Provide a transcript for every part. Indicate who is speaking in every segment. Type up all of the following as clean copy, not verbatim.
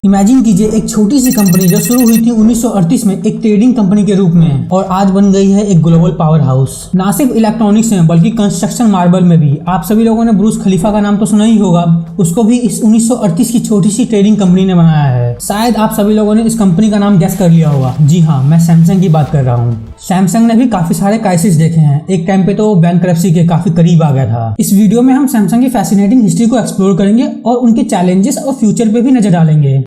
Speaker 1: Imagine कीजिए एक छोटी सी कंपनी जो शुरू हुई थी 1938 में एक ट्रेडिंग कंपनी के रूप में और आज बन गई है एक ग्लोबल पावर हाउस। ना सिर्फ इलेक्ट्रॉनिक्स में बल्कि कंस्ट्रक्शन मार्बल में भी। आप सभी लोगों ने ब्रूस खलीफा का नाम तो सुना ही होगा, उसको भी इस 1938 की छोटी सी ट्रेडिंग कंपनी ने बनाया है। शायद आप सभी लोगों ने इस कंपनी का नाम गेस कर लिया होगा। जी हाँ, मैं सैमसंग की बात कर रहा हूँ। सैमसंग ने भी काफी सारे क्राइसिस देखे हैं। एक टाइम पे तो बैंकरप्सी के काफी करीब आ गया था। इस वीडियो में हम सैमसंग की फैसिनेटिंग हिस्ट्री को एक्सप्लोर करेंगे और उनके चैलेंजेस और फ्यूचर पे भी नजर डालेंगे।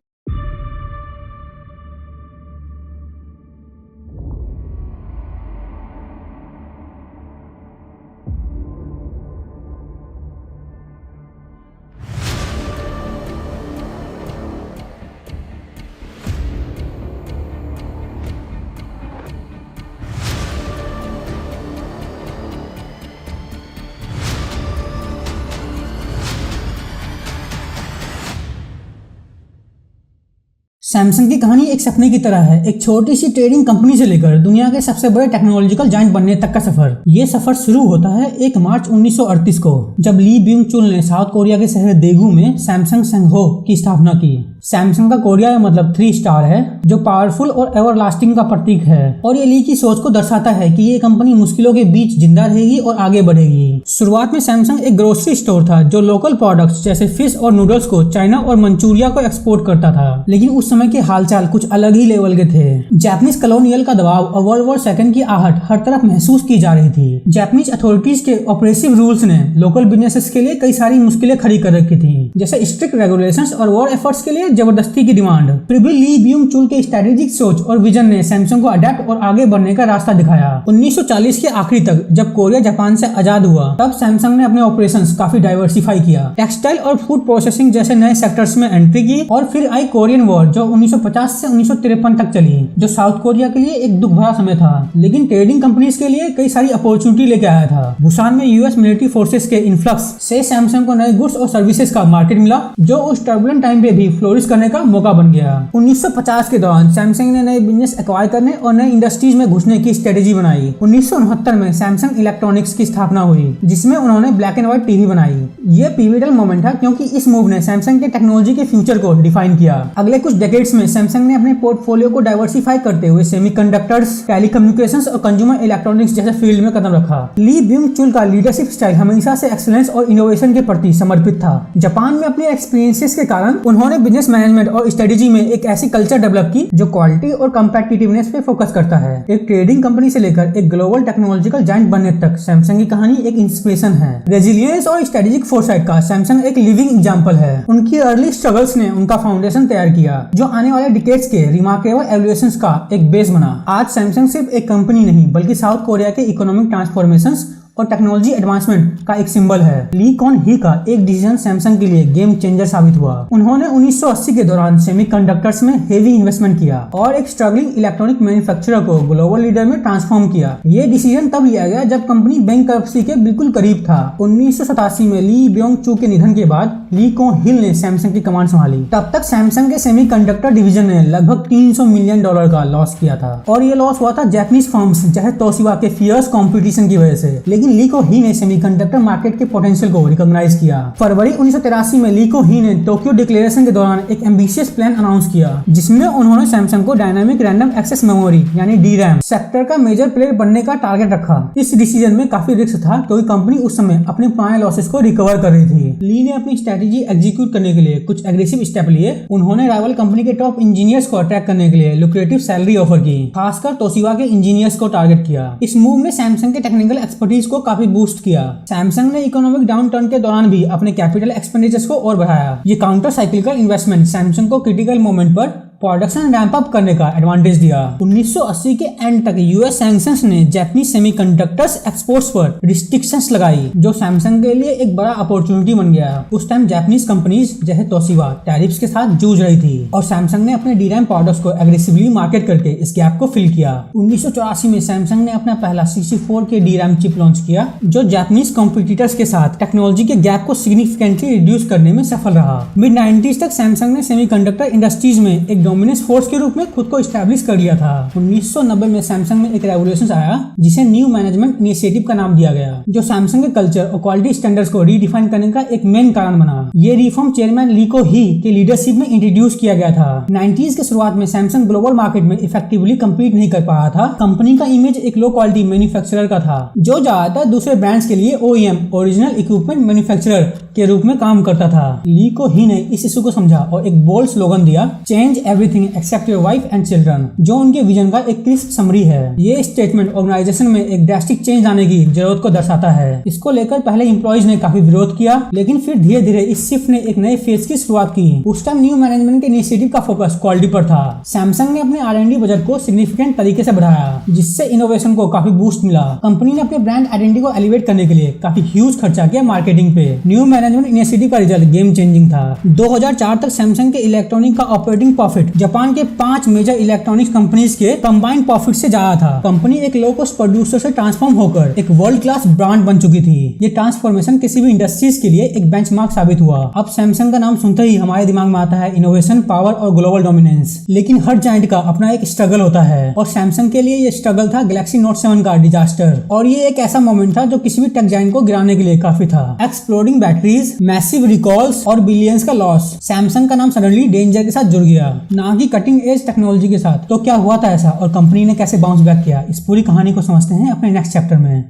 Speaker 1: सैमसंग की कहानी एक सपने की तरह है। एक छोटी सी ट्रेडिंग कंपनी से लेकर दुनिया के सबसे बड़े टेक्नोलॉजिकल जायंट बनने तक का सफर। ये सफर शुरू होता है 1 मार्च 1938 को, जब ली ब्यूंग चुल ने साउथ कोरिया के शहर देगू में सैमसंग संगहो की स्थापना की। सैमसंग का कोरिया में मतलब 3 स्टार है, जो पावरफुल और एवरलास्टिंग का प्रतीक है। और ये ली की सोच को दर्शाता है कि ये कंपनी मुश्किलों के बीच जिंदा रहेगी और आगे बढ़ेगी। शुरुआत में सैमसंग एक ग्रोसरी स्टोर था जो लोकल प्रोडक्ट्स जैसे फिश और नूडल्स को चाइना और मंचूरिया को एक्सपोर्ट करता था। लेकिन उस समय के हालचाल कुछ अलग ही लेवल के थे। जापानीज कॉलोनियल का दबाव और वर्ल्ड वॉर सेकंड की आहट हर तरफ महसूस की जा रही थी। जापानीज अथॉरिटीज के ऑपरेसिव रूल्स ने लोकल बिजनेसेस के लिए कई सारी मुश्किलें खड़ी कर रखी थी, जैसे स्ट्रिक्ट रेगुलेशंस और वॉर एफर्ट्स के लिए जबरदस्ती की डिमांड। फिर भी ली ब्यूंग चुल के स्ट्रेटेजिक सोच और विजन ने सैमसंग को अडेप्ट और आगे बढ़ने का रास्ता दिखाया। 1940 के आखिरी तक जब कोरिया जापान से आजाद हुआ, तब सैमसंग ने अपने ऑपरेशंस काफी डाइवर्सिफाई किया। टेक्सटाइल और फूड प्रोसेसिंग जैसे नए सेक्टर्स में एंट्री की। और फिर आई कोरियन वॉर जो 1950 से 1953 तक चली, जो साउथ कोरिया के लिए एक दुख भरा समय था, लेकिन ट्रेडिंग कंपनीज के लिए कई सारी अपॉर्चुनिटी लेके आया था। बुसान में यूएस मिलिट्री फोर्सेस के इन्फ्लक्स से सैमसंग को नए गुड्स और सर्विसेज का मार्केट मिला, जो उस टर्बुलेंट टाइम पे भी फ्लोरिश करने का मौका बन गया। 1950 के दौरान सैमसंग ने नए बिजनेस एक्वायर करने और नए इंडस्ट्रीज में घुसने की स्ट्रेटेजी बनाई। 1969 में सैमसंग इलेक्ट्रॉनिक्स की स्थापना हुई, जिसमें उन्होंने ब्लैक एंड व्हाइट टीवी बनाई। ये पिवटल मोमेंट था क्योंकि इस मूव ने सैमसंग के टेक्नोलॉजी के फ्यूचर को डिफाइन किया। अगले कुछ डेकेड्स में सैमसंग ने अपने पोर्टफोलियो को डाइवर्सिफाई करते हुए सेमीकंडक्टर्स, टेलीकम्युनिकेशंस और कंज्यूमर इलेक्ट्रॉनिक्स जैसे फील्ड में कदम रखा। ली ब्यूंग चुल का लीडरशिप स्टाइल हमेशा से एक्सीलेंस और इनोवेशन के प्रति समर्पित था। जापान में अपने एक्सपीरियंसेस के कारण उन्होंने बिजनेस मैनेजमेंट और स्ट्रेटेजी में एक ऐसी कल्चर डेवलप की जो क्वालिटी और कॉम्पिटिटिवनेस पे फोकस करता है। एक ट्रेडिंग कंपनी से लेकर एक ग्लोबल टेक्नोलॉजिकल जायंट बनने तक सैमसंग की कहानी एक इंस्पिरेशन है। रेजिलियंस और स्ट्रेटेजिक फोरसाइट का सैमसंग एक लिविंग एग्जांपल है। उनकी अर्ली स्ट्रगल्स ने उनका फाउंडेशन तैयार किया, जो आने वाले डिकेड्स के रिमार्केबल एवोल्यूशंस का एक बेस बना। आज सैमसंग सिर्फ एक कंपनी नहीं, बल्कि साउथ कोरिया के इकोनॉमिक ट्रांसफॉर्मेशंस और टेक्नोलॉजी एडवांसमेंट का एक सिंबल है। ली कॉन ही का एक डिसीजन सैमसंग के लिए गेम चेंजर साबित हुआ। उन्होंने 1980 के दौरान सेमीकंडक्टर्स में हेवी इन्वेस्टमेंट किया और एक स्ट्रगलिंग इलेक्ट्रॉनिक मैन्युफैक्चरर को ग्लोबल लीडर में ट्रांसफॉर्म किया। ये डिसीजन तब लिया गया जब कंपनी बैंकरप्सी के बिल्कुल करीब था। 1987 में ली ब्योंग चू के निधन के बाद ली कोन हिल ने सैमसंग की कमांड संभाली। तब तक सैमसंग के सेमीकंडक्टर डिवीजन ने लगभग $300 मिलियन का लॉस किया था, और ये लॉस हुआ था जापानीज फर्म्स जैसे तोशिबा के फियर्स कंपटीशन की वजह से। लेकिन ली को ही ने सेमीकंडक्टर मार्केट के पोटेंशियल को रिकॉग्नाइज किया। फरवरी 1983 में ली को ही ने टोक्यो डिक्लेरेशन के दौरान एक एम्बिशियस प्लान अनाउंस किया, जिसमें उन्होंने सैमसंग को डायनामिक रैंडम एक्सेस मेमोरी यानी DRAM सेक्टर का मेजर प्लेयर बनने का टारगेट रखा। इस डिसीजन में काफी रिस्क था क्योंकि कंपनी उस समय अपने पुराने लॉसेस को रिकवर कर रही थी। ली ने अपनी स्ट्रेटेजी एग्जीक्यूट करने के लिए कुछ एग्रेसिव स्टेप लिए। उन्होंने राइवल कंपनी के टॉप इंजीनियर्स को अट्रैक्ट करने के लिए लुक्रेटिव सैलरी ऑफर की, खासकर तोशिबा के इंजीनियर्स को टारगेट किया। इस मूव ने सैमसंग के टेक्निकल एक्सपर्टीज को काफी बूस्ट किया। सैमसंग ने इकोनॉमिक डाउनटर्न के दौरान भी अपने कैपिटल एक्सपेंडिचर्स को और बढ़ाया। ये काउंटर साइक्लिकल इन्वेस्टमेंट सैमसंग को क्रिटिकल मोमेंट पर प्रोडक्शन रैंप अप करने का एडवांटेज दिया। 1980 के एंड तक यूएस सैंक्शंस ने जापानीज सेमीकंडक्टर्स एक्सपोर्ट्स पर रिस्ट्रिक्शंस लगाई, जो सैमसंग के लिए एक बड़ा अपॉर्चुनिटी बन गया। उस टाइम जापानीज कंपनीज जैसे तोशिबा टैरिफ्स के साथ जूझ रही थी, और सैमसंग ने अपने DRAM प्रोडक्ट्स को एग्रेसिवली मार्केट करके इस गैप को फिल किया। 1984 में सैमसंग ने अपना पहला 64 के DRAM चिप लॉन्च किया, जो जापानीज कॉम्पिटिटर्स के साथ टेक्नोलॉजी के गैप को सिग्निफिकेंटली रिड्यूस करने में सफल रहा। मिड 90s तक सैमसंग ने सेमीकंडक्टर इंडस्ट्रीज में एक डोमिनेंस फोर्स के रूप में खुद को स्टैब्लिश कर लिया था। 1990 में सैमसंग में एक रेवोल्यूशन आया जिसे न्यू मैनेजमेंट इनिशिएटिव का नाम दिया गया, जो सैमसंग के कल्चर और क्वालिटी स्टैंडर्ड्स को रीडिफाइन करने का एक मेन कारण बना। ये रिफॉर्म चेयरमैन ली को ही के लीडरशिप में इंट्रोड्यूस किया गया था। 90s के शुरुआत में सैमसंग ग्लोबल मार्केट में इफेक्टिवली कम्पीट नहीं कर पा रहा था। कंपनी का इमेज एक लो क्वालिटी मैन्युफैक्चरर का था, जो ज्यादातर दूसरे ब्रांड्स के लिए OEM ओरिजिनल इक्विपमेंट मैन्युफैक्चरर के रूप में काम करता था। ली को ही ने इस इशू को समझा और एक बोल्ड स्लोगन दिया, change everything except your wife and children, जो उनके विजन का एक क्रिस्प समरी है। ये स्टेटमेंट ऑर्गेनाइजेशन में एक ड्रास्टिक चेंज लाने की जरूरत को दर्शाता है। इसको लेकर पहले एम्प्लॉइज ने काफी विरोध किया, लेकिन फिर धीरे धीरे इस शिफ्ट ने एक नए फेज की शुरुआत की। उस टाइम न्यू मैनेजमेंट के इनिशिएटिव का फोकस क्वालिटी पर था। सैमसंग ने अपने R&D बजट को सिग्निफिकेंट तरीके से बढ़ाया, जिससे इनोवेशन को काफी बूस्ट मिला। कंपनी ने अपने ब्रांड आइडेंटिटी को एलिवेट करने के लिए काफी ह्यूज खर्चा किया मार्केटिंग पे। न्यू मैनेजमेंट इनिशिएटिव का रिजल्ट गेम चेंजिंग था। 2004 तक सैमसंग के इलेक्ट्रॉनिक का ऑपरेटिंग प्रॉफिट जापान के 5 मेजर इलेक्ट्रॉनिक्स कंपनीज के कंबाइंड प्रॉफिट से ज्यादा था। कंपनी एक लो कॉस्ट प्रोड्यूसर से ट्रांसफॉर्म होकर एक वर्ल्ड क्लास ब्रांड बन चुकी थी। ये ट्रांसफॉर्मेशन किसी भी इंडस्ट्रीज के लिए एक बेंचमार्क साबित हुआ। अब सैमसंग का नाम सुनते ही हमारे दिमाग में आता है इनोवेशन, पावर और ग्लोबल डोमिनेंस। लेकिन हर जायंट का अपना एक स्ट्रगल होता है, और सैमसंग के लिए ये स्ट्रगल था गैलेक्सी नोट 7 का डिजास्टर। और ये एक ऐसा मोमेंट था जो किसी भी टेक जायंट को गिराने के लिए काफी था। एक्सप्लोडिंग बैटरीज, मैसिव रिकॉल्स और बिलियंस का लॉस। सैमसंग का नाम सडनली डेंजर के साथ जुड़ गया, ना कि कटिंग एज टेक्नोलॉजी के साथ। तो क्या हुआ था ऐसा, और कंपनी ने कैसे बाउंस बैक किया, इस पूरी कहानी को समझते हैं अपने नेक्स्ट चैप्टर में।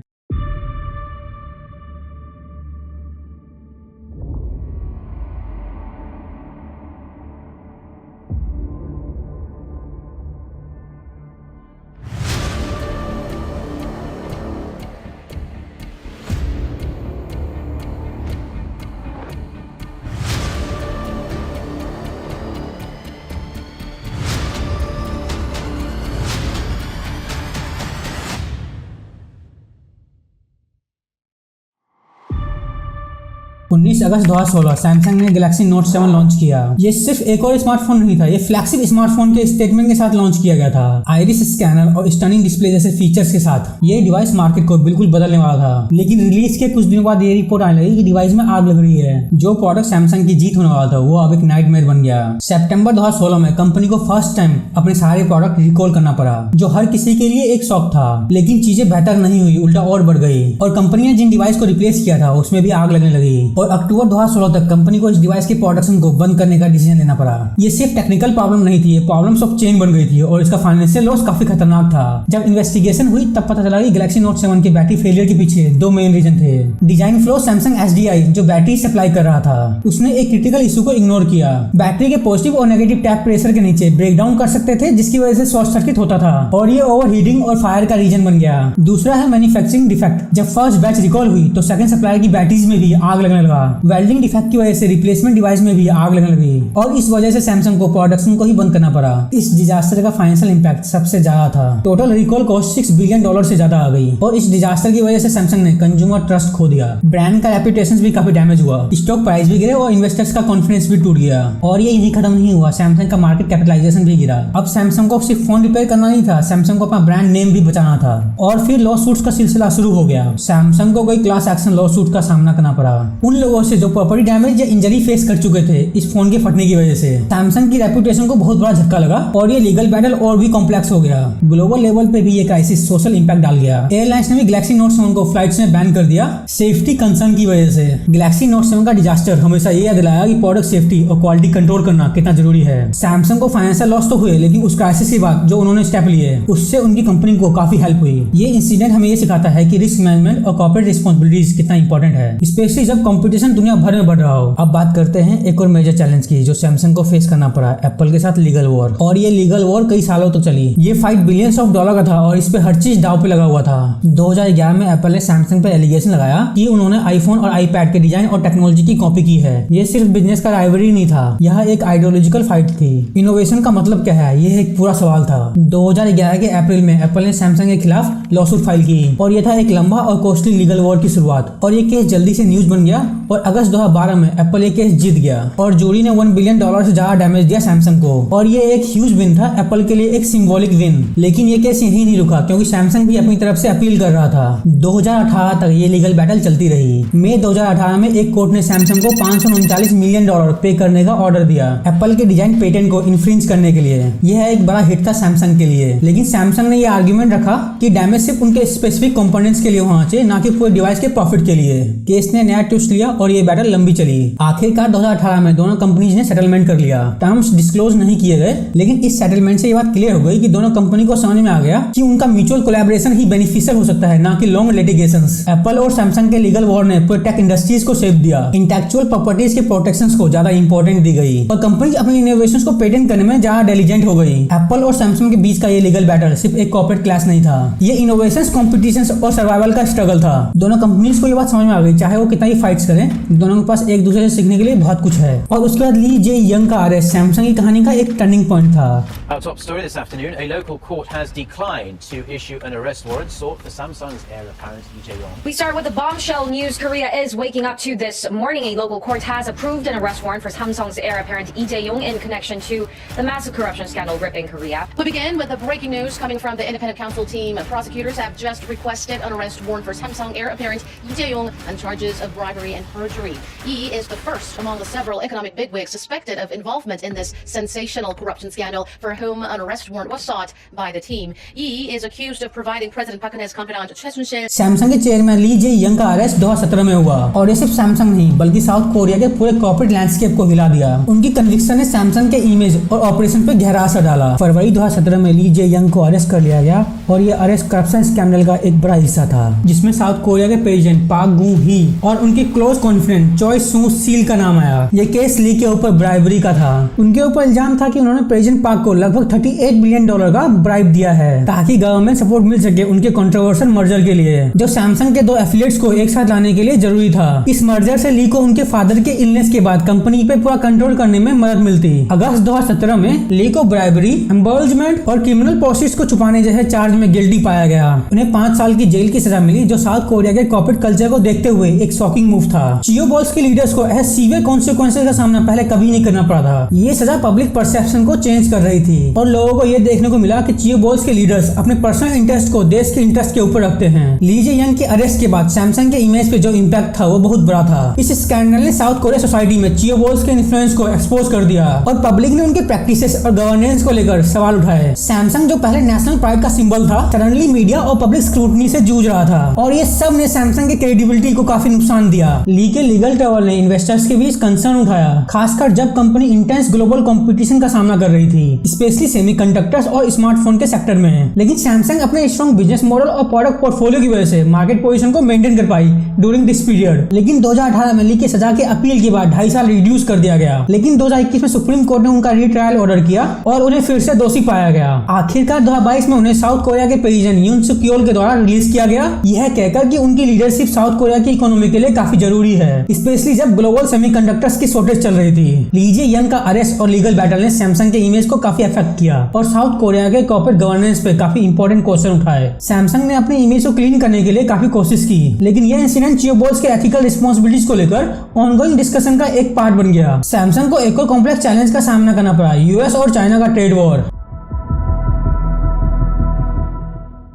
Speaker 1: 19 अगस्त 2016 सैमसंग ने गैलेक्सी नोट 7 लॉन्च किया। ये सिर्फ एक और स्मार्टफोन नहीं था, ये फ्लैगशिप स्मार्टफोन के स्टेटमेंट के साथ लॉन्च किया गया था। आइरिस स्कैनर और स्टनिंग डिस्प्ले जैसे फीचर्स के साथ ये डिवाइस मार्केट को बिल्कुल बदलने वाला था। लेकिन रिलीज के कुछ दिनों बाद ये रिपोर्ट आने लगी कि डिवाइस में आग लग रही है। जो प्रोडक्ट सैमसंग की जीत होने वाला था वो अब एक नाइटमेयर बन गया। सितंबर 2016 में कंपनी को फर्स्ट टाइम अपने सारे प्रोडक्ट रिकॉल करना पड़ा, जो हर किसी के लिए एक शॉक था। लेकिन चीजें बेहतर नहीं हुई, उल्टा और बढ़ गई, और कंपनी ने जिन डिवाइस को रिप्लेस किया था उसमें भी आग लगने लगी। और अक्टूबर 2016 तक कंपनी को इस डिवाइस के प्रोडक्शन को बंद करने का डिसीजन लेना पड़ा। ये सिर्फ टेक्निकल प्रॉब्लम नहीं थी, ये प्रॉब्लम्स ऑफ चेन बन गई थी, और इसका फाइनेंशियल लॉस काफी खतरनाक था। जब इन्वेस्टिगेशन हुई तब पता चला कि गैलेक्सी नोट 7 के बैटरी फेलियर के पीछे दो मेन रीजन थे। डिजाइन फ्लो, सैमसंग SDI जो बैटरी सप्लाई कर रहा था उसने एक क्रिटिकल इशू को इग्नोर किया। बैटरी के पॉजिटिव और नेगेटिव टैप प्रेशर के नीचे ब्रेक डाउन कर सकते थे, जिसकी वजह से शॉर्ट सर्किट होता था, और ये ओवर हीटिंग और फायर का रीजन बन गया। दूसरा है मैन्युफैक्चरिंग डिफेक्ट। जब फर्स्ट बैच रिकॉल हुई तो सेकंड सप्लायर की बैटरीज में भी आग लगने लगा। वेल्डिंग डिफेक्ट की वजह से रिप्लेसमेंट डिवाइस में भी आग लगने लगी, और इस वजह से सैमसंग को प्रोडक्शन को ही बंद करना पड़ा। इस डिजास्टर का फाइनेंशियल इंपैक्ट सबसे ज्यादा था। टोटल रिकॉल कॉस्ट $6 बिलियन से ज्यादा आ गई, और इस डिजास्टर की वजह से सैमसंग ने कंज्यूमर ट्रस्ट खो दिया। ब्रांड का रेपुटेशन भी काफी डैमेज हुआ, स्टॉक प्राइस भी गिरे और इन्वेस्टर्स का कॉन्फिडेंस भी टूट गया। और ये यही खत्म नहीं हुआ, सैमसंग का मार्केट कैपिटलाइजेशन भी गिरा। अब सैमसंग को सिर्फ फोन रिपेयर करना नहीं था, सैमसंग को अपना ब्रांड नेम भी बचाना था। और फिर लॉ सूट्स का सिलसिला शुरू हो गया। सैमसंग को कई क्लास एक्शन लॉ सूट का सामना करना पड़ा, उन लोगों से जो प्रॉपर्टी डैमेज या इंजरी फेस कर चुके थे इस फोन के फटने की वजह से। सैमसंग की रेपुटेशन को बहुत बड़ा झटका लगा, और ये लीगल बैटल और भी कॉम्प्लेक्स हो गया। ग्लोबल लेवल पे भी ये क्राइसिस सोशल इंपैक्ट डाल गया। एयरलाइंस ने भी गैलेक्सी नोट 7 को फ्लाइट्स में बैन कर दिया, सेफ्टी कंसर्न की वजह से। गैलेक्सी नोट 7 का डिजास्टर हमेशा ये याद दिलाया कि प्रोडक्ट सेफ्टी और क्वालिटी कंट्रोल करना कितना जरूरी है। सैमसंग को फाइनेंशियल लॉस तो हुए, लेकिन उस क्राइसिस के बाद जो उन्होंने स्टेप लिए उससे उनकी कंपनी को काफी हेल्प हुई। ये इंसिडेंट हमें ये सिखाता है कि रिस्क मैनेजमेंट और कॉर्पोरेट रिस्पांसिबिलिटीज कितना इंपॉर्टेंट है, स्पेशली जब कंपटीशन दुनिया भर में बढ़ रहा हो। अब बात करते हैं एक और मेजर चैलेंज की जो सैमसंग को फेस करना पड़ा, एप्पल के साथ लीगल वॉर। और ये लीगल वॉर कई सालों तक चली। ये फाइट बिलियंस ऑफ डॉलर का था, और इस पे हर चीज दांव पे लगा हुआ था। 2011 में एप्पल ने सैमसंग पे एलिगेशन लगाया कि उन्होंने आईफोन और आईपैड के डिजाइन और टेक्नोलॉजी की कॉपी की है। ये सिर्फ बिजनेस का राइवलरी नहीं था, यह एक आइडियोलॉजिकल फाइट थी। इनोवेशन का मतलब क्या है, यह एक पूरा सवाल था। 2011 के अप्रैल में एप्पल ने सैमसंग के खिलाफ लॉसूट फाइल की, और यह था एक लंबा और कॉस्टली लीगल वॉर की शुरुआत। और ये केस जल्दी से न्यूज बन गया और अगस्त 2012 में एप्पल ये केस जीत गया और जूरी ने $1 बिलियन से ज्यादा डैमेज दिया सैमसंग को। और ये एक ह्यूज विन था एप्पल के लिए, एक सिंबॉलिक विन। लेकिन ये केस यहीं नहीं रुका, क्योंकि सैमसंग भी अपनी तरफ से अपील कर रहा था। 2018 तक ये लीगल बैटल चलती रही। मई 2018 में एक कोर्ट ने सैमसंग को $539 मिलियन पे करने का ऑर्डर दिया एप्पल के डिजाइन पेटेंट को इन्फ्रिंज करने के लिए। यह एक बड़ा हिट था सैमसंग के लिए। लेकिन सैमसंग ने यह आर्ग्यूमेंट रखा कि डैमेज सिर्फ उनके स्पेसिफिक कंपोनेंट्स के लिए होना चाहिए, ना कि पूरे डिवाइस के प्रॉफिट के लिए। केस ने नया ट्विस्ट लिया और ये बैटल लंबी चली। आखिरकार 2018 में दोनों कंपनीज ने सेटलमेंट कर लिया। टर्म्स डिस्क्लोज नहीं किए गए, लेकिन इस सेटलमेंट से ये बात क्लियर हो गई कि दोनों कंपनी को समझ में आ गया कि उनका म्यूचुअल कोलैबोरेशन ही बेनिफिशियल हो सकता है, ना कि लॉन्ग लिटिगेशंस। एप्पल और सैमसंग के लीगल वॉर ने पूरे टेक इंडस्ट्रीज को शेप दिया। इंटेलेक्चुअल प्रॉपर्टीज के प्रोटेक्शंस को ज्यादा इंपॉर्टेंट दी गई और कंपनी अपनी इनोवेशंस को पेटेंट करने में ज्यादा डिलिजेंट हो गई। एप्पल और सैमसंग के बीच का ये लीगल बैटल सिर्फ एक कॉर्पोरेट क्लैश नहीं था, ये इनोवेशंस, कॉम्पिटिशंस और सर्वाइवल का स्ट्रगल था। दोनों कंपनीज को ये बात समझ में आ गई, चाहे वो कितना ही फाइट्स करें, दोनों के पास एक दूसरे से सीखने के लिए बहुत कुछ है। और उसके बाद ली जे यंग का अरेस्ट सैमसंग की कहानी का एक टर्निंग पॉइंट था।
Speaker 2: Our top story this afternoon, a local court has declined to issue an arrest warrant sought for Samsung's heir apparent Lee Jae-yong.
Speaker 3: We start with the bombshell news Korea is waking up to this morning. A local court has approved an arrest warrant for Samsung's heir apparent Lee Jae-yong in connection to the massive corruption scandal ripping Korea.
Speaker 4: We begin with the breaking news coming from the independent counsel team. Prosecutors have just requested an arrest warrant for Samsung heir apparent Lee Jae-yong on charges of bribery and perjury. Lee is the first among the several economic bigwigs suspected of involvement in this sensational corruption scandal, for whom an arrest warrant was sought by the team. Lee is accused of providing President Park Geun-hye's confidant Choi Soon-sil.
Speaker 1: Samsung के chairman ली जे young का arrest 2017 में हुआ और ये सिर्फ Samsung नहीं बल्कि south Korea के पूरे कॉर्पोरेट लैंडस्केप को हिला दिया। उनकी कन्विक्शन ने सैमसंग के इमेज और ऑपरेशन पे गहरा असर डाला। फरवरी 2017 में ली जे यंग को अरेस्ट कर लिया गया और ये अरेस्ट करप्शन स्कैंडल का एक बड़ा हिस्सा था, जिसमें साउथ कोरिया के प्रेसिडेंट पाक गू ही और उनके क्लोज कॉन्फिडेंट चॉय सू सील का नाम आया। ये केस ली के ऊपर ब्राइबरी का था। उनके ऊपर इल्जाम था कि उन्होंने प्रेसिडेंट पाक को लगभग $38 बिलियन का ब्राइब दिया है ताकि गवर्नमेंट सपोर्ट मिल सके उनके कंट्रोवर्शियल मर्जर के लिए, जो सैमसंग के दो एफिलिएट्स को एक साथ लाने के लिए जरूरी था। इस मर्जर से ली को उनके फादर के इलनेस के बाद कंपनी पे पूरा कंट्रोल करने में मदद मिलती। अगस्त 2017 में ली को ब्राइबरी, एम्बर्जमेंट और क्रिमिनल प्रोसेस को छुपाने जैसे चार्ज में गिल्टी पाया गया। उन्हें 5 साल की जेल की सजा मिली, जो साउथ कोरिया के कॉर्पोरेट कल्चर को देखते हुए एक शॉकिंग मूव था। चियोबॉल्स के लीडर्स को ऐसे सीवियर कॉन्सिक्वेंसेस का सामना पहले कभी नहीं करना पड़ा था। ये सजा पब्लिक परसेप्शन को चेंज कर रही थी और लोगों को ये देखने को मिला कि चियोबॉल्स के लीडर्स अपने पर्सनल इंटरेस्ट को देश के इंटरेस्ट के ऊपर रखते हैं। ली जे यंग के अरेस्ट के बाद सैमसंग के इमेज पे जो इम्पैक्ट था वो बहुत बड़ा था। इस स्कैंडल ने साउथ कोरिया सोसाइटी में चियोबॉल्स के इन्फ्लुएंस को एक्सपोज कर दिया और पब्लिक ने उनके प्रैक्टिसेस और गवर्नेंस को लेकर सवाल उठाए। सैमसंग जो पहले नेशनल प्राइड का सिंबल था, सडनली मीडिया और पब्लिक स्क्रूटनी से जूझ रहा था और ये सब ने सैमसंग के क्रेडिबिलिटी को काफी नुकसान दिया। ली के लीगल ट्रबल ने इन्वेस्टर्स के बीच कंसर्न उठाया, खासकर जब कंपनी इंटेंस ग्लोबल कंपटीशन का सामना कर रही थी, स्पेशली सेमीकंडक्टर्स और स्मार्टफोन के सेक्टर में। लेकिन सैमसंग अपने स्ट्रॉन्ग बिजनेस मॉडल और प्रोडक्ट पोर्टफोलियो की वजह से मार्केट पोजीशन को मेंटेन कर पाई ड्यूरिंग दिस पीरियड। लेकिन 2018 में ली के सजा के अपील के बाद 2.5 साल रिड्यूस कर दिया गया। लेकिन 2021 में सुप्रीम कोर्ट ने उनका रीट्रायल ऑर्डर किया और उन्हें फिर से दोषी पाया गया। आखिरकार 2022 में उन्हें साउथ कोरिया के प्रेसिडेंट यून सुक योल के द्वारा रिलीज किया गया, यह कहकर कि उनकी लीडरशिप साउथ कोरिया की इकोनॉमी के लिए काफी जरूरी है, स्पेशली जब ग्लोबल सेमीकंडक्टर्स की शॉर्टेज चल रही थी। ली जे यंग का अरेस्ट और लीगल बैटल ने सैमसंग के इमेज को काफी अफेक्ट किया और साउथ कोरिया के कॉर्पोरेट गवर्नेंस पे काफी इंपॉर्टेंट क्वेश्चन उठाए। सैमसंग ने अपनी इमेज को क्लीन करने के लिए काफी कोशिश की, लेकिन यह इंसिडेंट चियोबॉल्स के एथिकल रिस्पांसिबिलिटीज को लेकर ऑनगोइंग डिस्कशन का एक पार्ट बन गया। सैमसंग को एक और कॉम्प्लेक्स चैलेंज का सामना करना पड़ा, यूएस और चाइना का ट्रेड वॉर।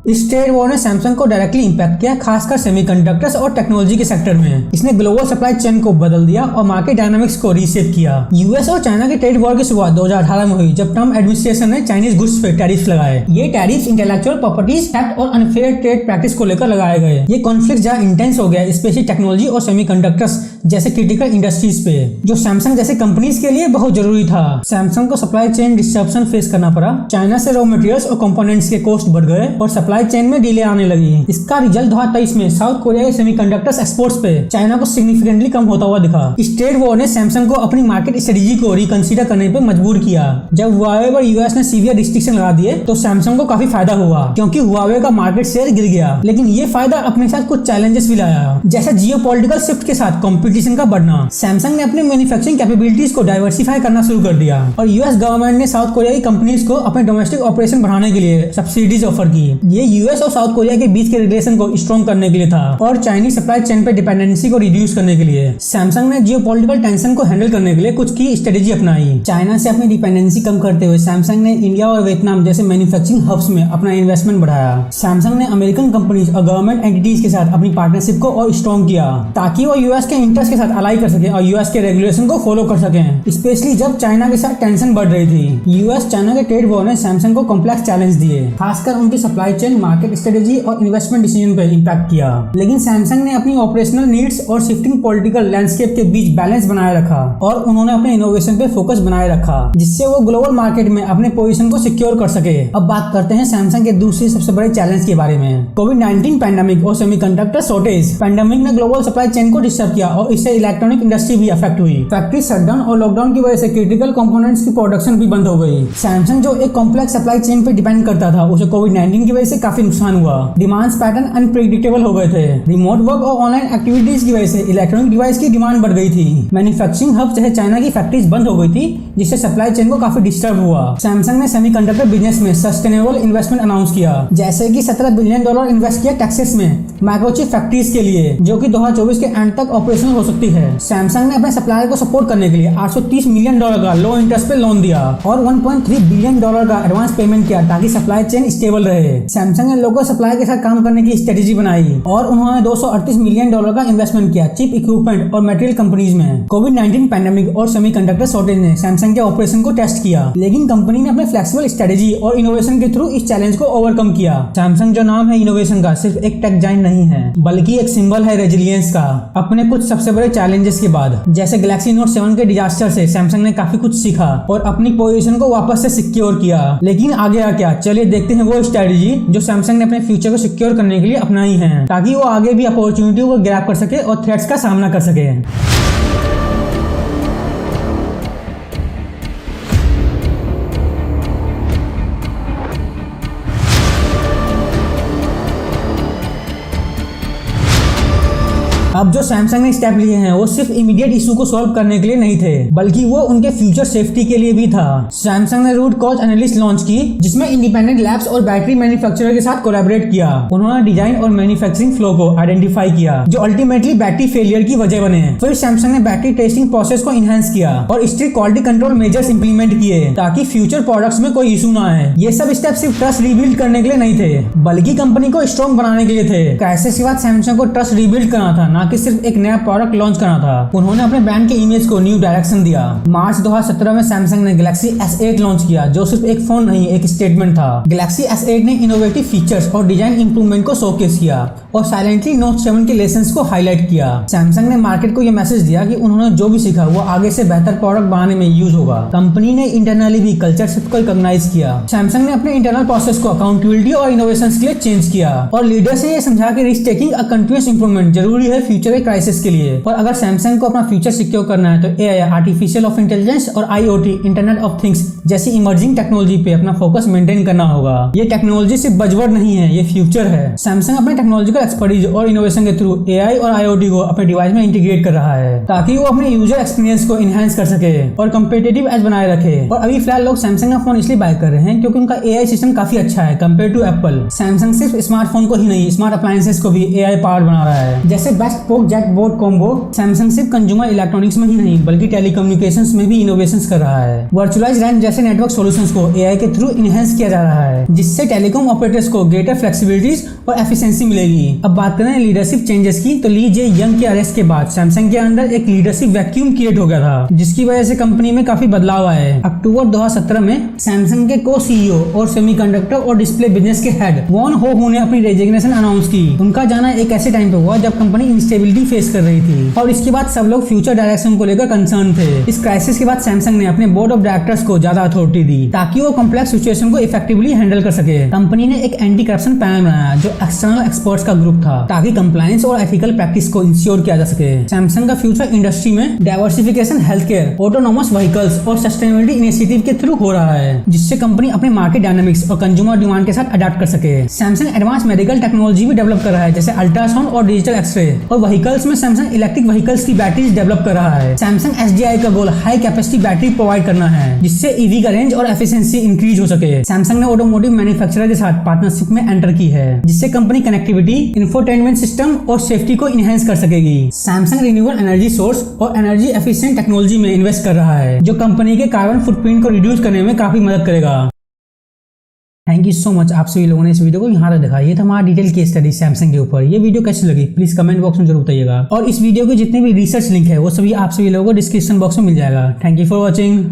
Speaker 1: इस ट्रेड वॉर ने सैमसंग को डायरेक्टली इंपैक्ट किया, खासकर सेमीकंडक्टर्स और टेक्नोलॉजी के सेक्टर में। इसने ग्लोबल सप्लाई चेन को बदल दिया और मार्केट डायनामिक्स को रीसेट किया। यूएस और चाइना के ट्रेड वॉर की शुरुआत 2018 में हुई, जब ट्रम्प एडमिनिस्ट्रेशन ने चाइनीज गुड्स पे टैरिफ लगाए। ये टैरिफ इंटेलेक्चुअल प्रॉपर्टीज एक्ट और अनफेयर ट्रेड प्रैक्टिस को लेकर लगाए गए। ये कॉन्फ्लिक्ट जहाँ इंटेंस हो गया, स्पेशली टेक्नोलॉजी और सेमीकंडक्टर्स जैसे क्रिटिकल इंडस्ट्रीज पे, जो सैमसंग जैसे कंपनीज के लिए बहुत जरूरी था। सैमसंग को सप्लाई चेन डिस्ट्रप्शन फेस करना पड़ा। चाइना से रॉ मटेरियल्स और कंपोनेंट्स के कॉस्ट बढ़ गए और सप्लाई चेन में डिले आने लगी। इसका रिजल्ट 2023 में साउथ कोरिया के सेमीकंडक्टर्स एक्सपोर्ट्स पे चाइना को सिग्निफिकेंटली कम होता हुआ दिखा। इस ट्रेड वॉर ने सैमसंग को अपनी मार्केट स्ट्रेटेजी को रिकंसीडर करने पे मजबूर किया। जब हुआवे पर यूएस ने सीवियर रिस्ट्रिक्शन लगा दिए तो सैमसंग को काफी फायदा हुआ, क्योंकि हुआवे का मार्केट शेयर गिर गया। लेकिन ये फायदा अपने साथ कुछ चैलेंजेस भी लाया, जैसे जियोपॉलिटिकल शिफ्ट के साथ कॉम्पिटिशन कंपटीशन का बढ़ना। सैमसंग ने अपने मैन्युफैक्चरिंग कैपेबिलिटीज को डाइवर्सिफाई करना शुरू कर दिया और यूएस गवर्नमेंट ने साउथ कोरिया की कंपनीज को अपने डोमेस्टिक ऑपरेशन बढ़ाने के लिए सब्सिडीज ऑफर की। ये यूएस और साउथ कोरिया के बीच के रिलेशन को स्ट्रॉन्ग करने के लिए था और चाइनीज सप्लाई चेन पे डिपेंडेंसी को रिड्यूस करने के लिए। सैमसंग ने जियोपॉलिटिकल टेंशन को हैंडल करने के लिए कुछ की स्ट्रेटेजी अपनाई। चाइना से अपनी डिपेंडेंसी कम करते हुए सैमसंग ने इंडिया और वियतनाम जैसे मैन्युफैक्चरिंग हब्स में अपना इन्वेस्टमेंट बढ़ाया। सैमसंग ने अमेरिकन कंपनीज और गवर्नमेंट एंटिटीज के साथ अपनी पार्टनरशिप को और स्ट्रॉन्ग किया ताकि वो यूएस के इंटरेस्ट के साथ अलाई कर सके और यूएस के रेगुलेशन को फॉलो कर सके, स्पेशली जब चाइना के साथ टेंशन बढ़ रही थी। यूएस चाइना के ट्रेड वॉर ने सैमसंग को कॉम्प्लेक्स चैलेंज दिए, खासकर उनकी सप्लाई चेन, मार्केट स्ट्रेटेजी और इन्वेस्टमेंट डिसीजन पर इंपैक्ट किया। लेकिन सैमसंग ने अपनी ऑपरेशनल नीड्स और शिफ्टिंग पॉलिटिकल लैंडस्केप के बीच बैलेंस बनाए रखा और उन्होंने अपने इनोवेशन पे फोकस बनाए रखा, जिससे वो ग्लोबल मार्केट में अपने पोजीशन को सिक्योर कर सके। अब बात करते हैं सैमसंग के दूसरी सबसे बड़े चैलेंज के बारे में, कोविड-19 पैंडेमिक और सेमीकंडक्टर शॉर्टेज। पैंडेमिक ने ग्लोबल सप्लाई चेन को डिस्टर्ब किया और इससे इलेक्ट्रॉनिक इंडस्ट्री भी अफेक्ट हुई। फैक्ट्री शटडाउन और लॉकडाउन की वजह से क्रिटिकल कंपोनेंट्स की प्रोडक्शन भी बंद हो गई। सैमसंग जो एक कॉम्प्लेक्स सप्लाई चेन पे डिपेंड करता था, उसे कोविड-19 की वजह से काफी नुकसान हुआ। डिमांड्स पैटर्न अनप्रेडिक्टेबल हो गए थे। रिमोट वर्क और ऑनलाइन एक्टिविटीज की वजह से इलेक्ट्रॉनिक डिवाइस की डिमांड बढ़ गई थी। मैन्युफैक्चरिंग हब जैसे चाइना की फैक्ट्रीज बंद हो गई थी, जिससे सप्लाई चेन को काफी डिस्टर्ब हुआ। सैमसंग ने सेमीकंडक्टर बिजनेस में सस्टेनेबल इन्वेस्टमेंट अनाउंस किया, जैसे कि $17 बिलियन इन्वेस्ट किया टेक्सास में माइक्रोचिप फैक्ट्रीज के लिए, जो कि 2024 के एंड तक ऑपरेशनल हो सकती है। सैमसंग ने अपने सप्लायर को सपोर्ट करने के लिए $830 मिलियन का लो इंटरेस्ट पे लोन दिया और $1.3 बिलियन का एडवांस पेमेंट किया ताकि सप्लाई चेन स्टेबल रहे। सैमसंग ने लोकल सप्लायर के साथ काम करने की स्ट्रेटेजी बनाई और उन्होंने $238 मिलियन का इन्वेस्टमेंट किया चिप इक्विपमेंट और मटेरियल कंपनीज में। कोविड-19 पैंडेमिक और सेमीकंडक्टर शॉर्टेज ने सैमसंग के ऑपरेशन को टेस्ट किया, लेकिन कंपनी ने अपने फ्लेक्सिबल स्ट्रेटेजी और इनोवेशन के थ्रू इस चैलेंज को ओवरकम किया। सैमसंग जो नाम है इनोवेशन का, सिर्फ एक टेक जायंट नहीं है, बल्कि एक सिंबल है रेजिलियंस का। अपने कुछ सबसे बड़े चैलेंजेस के बाद, जैसे गैलेक्सी नोट 7 के डिजास्टर से सैमसंग ने काफी कुछ सीखा और अपनी पोजीशन को वापस से सिक्योर किया। लेकिन आगे क्या, चलिए देखते हैं वो स्ट्रेटेजी जो सैमसंग ने अपने फ्यूचर को सिक्योर करने के लिए अपनाई है, ताकि वो आगे भी अपॉर्चुनिटी को ग्रैब कर सके और थ्रेट्स का सामना कर सके। अब जो सैमसंग ने स्टेप लिए हैं वो सिर्फ इमीडिएट इशू को सॉल्व करने के लिए नहीं थे, बल्कि वो उनके फ्यूचर सेफ्टी के लिए भी था। सैमसंग ने रूट कॉज एनालिस्ट लॉन्च की, जिसमें इंडिपेंडेंट लैब्स और बैटरी मैन्युफैक्चरर के साथ कोलैबोरेट किया। उन्होंने डिजाइन और मैन्युफैक्चरिंग फ्लो को आइडेंटिफाई किया जो अल्टीमेटली बैटरी फेलियर की वजह बने। फिर सैमसंग ने बैटरी टेस्टिंग प्रोसेस को इनहेंस किया और strict quality control measures implement किए ताकि फ्यूचर प्रोडक्ट्स में कोई इशू ना आए। ये सब स्टेप सिर्फ ट्रस्ट रीबिल्ड करने के लिए नहीं थे, बल्कि कंपनी को स्ट्रॉन्ग बनाने के लिए थे। क्राइसिस के बाद सैमसंग को ट्रस्ट रीबिल्ड करना था, ना कि सिर्फ एक नया प्रोडक्ट लॉन्च करना था। उन्होंने अपने ब्रांड के इमेज को न्यू डायरेक्शन दिया। मार्च 2017 में सैमसंग ने गैलेक्सी S8 लॉन्च किया, जो सिर्फ एक फोन नहीं, एक स्टेटमेंट था। गैलेक्सी S8 ने इनोवेटिव फीचर्स और डिजाइन इंप्रूवमेंट को शोकेस किया और साइलेंटली नोट 7 के लेसन्स को हाईलाइट किया। सैमसंग ने मार्केट को यह मैसेज दिया कि उन्होंने जो भी सीखा वो आगे से बेहतर प्रोडक्ट बनाने में यूज होगा। कंपनी ने इंटरनली भी कल्चर शिफ्ट को रिकॉग्नाइज किया। सैमसंग ने अपने इंटरनल प्रोसेस को अकाउंटेबिलिटी और इनोवेशन के लिए चेंज किया और लीडर से ये समझा कि रिस्क टेकिंग और कंटिन्यूअस इंप्रूवमेंट जरूरी है फ्यूचर के क्राइसिस के लिए। और अगर सैमसंग को अपना फ्यूचर सिक्योर करना है तो AI, आर्टिफिशियल ऑफ इंटेलिजेंस और IoT, इंटरनेट ऑफ थिंग्स जैसी इमर्जिंग टेक्नोलॉजी पे अपना फोकस मेंटेन करना होगा। ये टेक्नोलॉजी सिर्फ बजवर्ड नहीं है, ये फ्यूचर है। सैमसंग अपने टेक्नोलॉजिकल एक्सपर्टीज और इनोवेशन के थ्रू AI और IoT को अपने डिवाइस में इंटीग्रेट कर रहा है ताकि वो अपने यूजर एक्सपीरियंस को इनहेंस कर सके और कम्पिटिटिव एज बनाए रखे। और अभी फिलहाल लोग सैमसंग का फोन इसलिए बाय कर रहे हैं क्योंकि उनका AI सिस्टम काफी अच्छा है कंपेयर टू एप्पल। सैमसंग सिर्फ स्मार्टफोन को ही नहीं, स्मार्ट अप्लायंसेस को भी AI पावर्ड बना रहा है, जैसे बेस्ट पोक जैक बोर्ड कॉम्बो। सैमसंग सिर्फ कंज्यूमर इलेक्ट्रॉनिक्स में ही नहीं बल्कि टेलीकम्युनिकेशंस में भी इनोवेशंस कर रहा है। वर्चुअलाइज्ड रैन जैसे नेटवर्क सॉल्यूशंस को AI के थ्रू इनहेंस किया जा रहा है, जिससे टेलीकॉम ऑपरेटर्स को ग्रेटर फ्लेक्सिबिलिटीज और एफिशिएंसी मिलेगी। अब बात करें लीडरशिप चेंजेस की, तो ली जे यंग के अरेस्ट के बाद सैमसंग के अंदर एक लीडरशिप वैक्यूम क्रिएट हो गया था, जिसकी वजह से कंपनी में काफी बदलाव आए। अक्टूबर 2017 में सैमसंग के को CEO और सेमीकंडक्टर और डिस्प्ले बिजनेस के हेड वॉन हो ने अपनी रेजिग्नेशन अनाउंस की। उनका जाना एक ऐसे टाइम पे हुआ जब कंपनी इंस्टेबिलिटी फेस कर रही थी और इसके बाद सब लोग फ्यूचर डायरेक्शन को लेकर कंसर्न थे। इस क्राइसिस के बाद सैमसंग ने अपने बोर्ड ऑफ डायरेक्टर्स को ज्यादा अथॉरिटी दी ताकि वो कॉम्प्लेक्स सिचुएशन को इफेक्टिवली हैंडल कर सके। कंपनी ने एक एंटी करप्शन पैनल बनाया जो एक्सटर्नल एक्सपर्ट्स का ग्रुप था ताकि कंप्लायंस और एथिकल प्रैक्टिस को इंश्योर किया जा सके। सैमसंग का फ्यूचर इंडस्ट्री में diversification, health care, autonomous vehicles और सस्टेनेबिलिटी इनिशिएटिव के थ्रू हो रहा है, जिससे कंपनी अपने मार्केट डायनामिक्स और कंज्यूमर डिमांड के साथ अडाप्ट कर सके। सैमसंग एडवांस मेडिकल टेक्नोलॉजी भी डेवलप कर रहा है, जैसे अल्ट्रासाउंड और डिजिटल एक्सरे, और व्हीकल्स में सैमसंग इलेक्ट्रिक व्हीकल्स की बैटरीज डेवलप कर रहा है। सैमसंग SDI का गोल हाई कैपेसिटी बैटरी प्रोवाइड करना है, जिससे ईवी का रेंज और एफिशिएंसी इंक्रीज हो सके। सैमसंग ने ऑटोमोटिव मैन्युफैक्चरर के साथ पार्टनरशिप में एंटर की है, जिससे कंपनी कनेक्टिविटी, इंफोटेनमेंट सिस्टम और सेफ्टी को इनहेंस कर सकेगी। सैमसंग रिन्यूएबल एनर्जी सोर्स और एनर्जी एफिशिएंट टेक्नोलॉजी में इन्वेस्ट कर रहा है, जो कंपनी के कार्बन फुटप्रिंट को रिड्यूस करने में काफी मदद करेगा। थैंक यू सो मच, आप सभी लोगों ने इस वीडियो को यहाँ तक देखा। ये था हमारा डिटेल केस स्टडी सैमसंग के ऊपर। ये वीडियो कैसी लगी प्लीज कमेंट बॉक्स में जरूर बताइएगा, और इस वीडियो के जितने भी रिसर्च लिंक है वो सभी आप सभी लोगों को डिस्क्रिप्शन बॉक्स में मिल जाएगा। Thank you for watching.